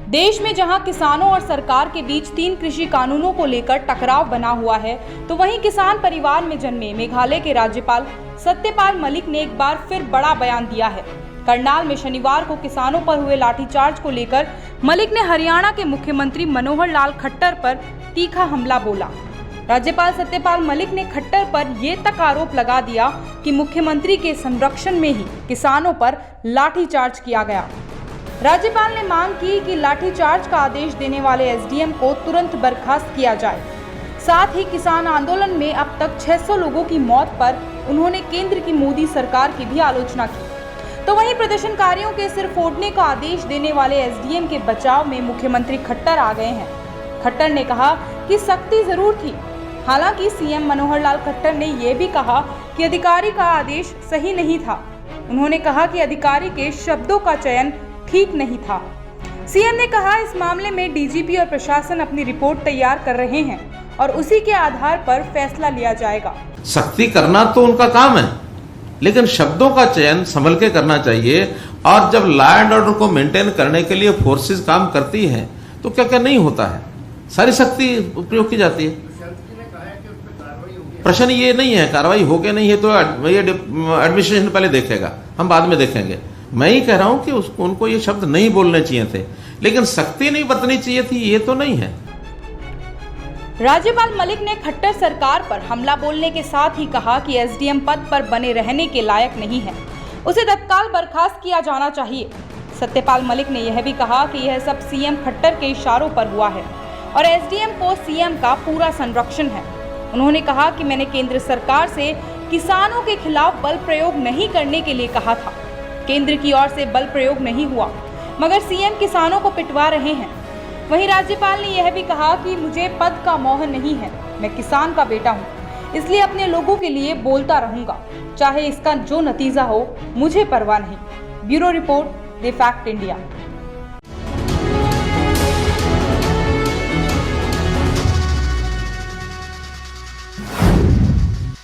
देश में जहां किसानों और सरकार के बीच 3 कृषि कानूनों को लेकर टकराव बना हुआ है, तो वहीं किसान परिवार में जन्मे मेघालय के राज्यपाल सत्यपाल मलिक ने एक बार फिर बड़ा बयान दिया है। करनाल में शनिवार को किसानों पर हुए लाठीचार्ज को लेकर मलिक ने हरियाणा के मुख्यमंत्री मनोहर लाल खट्टर पर तीखा हमला बोला। राज्यपाल सत्यपाल मलिक ने खट्टर पर यह तक आरोप लगा दिया कि मुख्यमंत्री के संरक्षण में ही किसानों पर लाठीचार्ज किया गया। राज्यपाल ने मांग की कि लाठीचार्ज का आदेश देने वाले एसडीएम को तुरंत बर्खास्त किया जाए। साथ ही किसान आंदोलन में अब तक 600 लोगों की मौत पर उन्होंने केंद्र की मोदी सरकार की भी आलोचना की। तो वहीं प्रदर्शनकारियों के सिर फोड़ने का आदेश देने वाले एसडीएम के बचाव में मुख्यमंत्री खट्टर आ गए हैं। खट्टर ने कहा कि सख्ती जरूर थी। हालांकि सीएम मनोहर लाल खट्टर ने यह भी कहा कि अधिकारी का आदेश सही नहीं था। उन्होंने कहा कि अधिकारी के शब्दों का चयन ठीक नहीं था। सीएम ने कहा इस मामले में डीजीपी और प्रशासन अपनी रिपोर्ट तैयार कर रहे हैं और उसी के आधार पर फैसला लिया जाएगा। सख्ती करना तो उनका काम है, लेकिन शब्दों का चयन संभल के करना चाहिए। और जब लॉ एंड ऑर्डर को मेंटेन करने के लिए फोर्सेस काम करती हैं तो क्या क्या नहीं होता है, सारी सख्ती उपयोग की जाती है। प्रश्न ये नहीं है कार्रवाई हो गया नहीं है तो ये एडमिनिस्ट्रेशन पहले देखेगा, हम बाद में देखेंगे। मैं ही कह रहा हूं कि उनको ये शब्द नहीं बोलने चाहिए थे, लेकिन सख्ती नहीं बरतनी चाहिए थी, ये तो नहीं है। राज्यपाल मलिक ने खट्टर सरकार पर हमला बोलने के साथ ही कहा कि एसडीएम पद पर बने रहने के लायक नहीं है, उसे तत्काल बर्खास्त किया जाना चाहिए। सत्यपाल मलिक ने यह भी कहा कि यह सब सीएम खट्टर के इशारों पर हुआ है और एसडीएम को सीएम का पूरा संरक्षण है। उन्होंने कहा कि मैंने केंद्र सरकार से किसानों के खिलाफ बल प्रयोग नहीं करने के लिए कहा था। केंद्र की ओर से बल प्रयोग नहीं हुआ, मगर सीएम किसानों को पिटवा रहे हैं। वहीं राज्यपाल ने यह भी कहा कि मुझे पद का मोह नहीं है, मैं किसान का बेटा हूं, इसलिए अपने लोगों के लिए बोलता रहूंगा, चाहे इसका जो नतीजा हो मुझे परवाह नहीं। Bureau report, the fact India.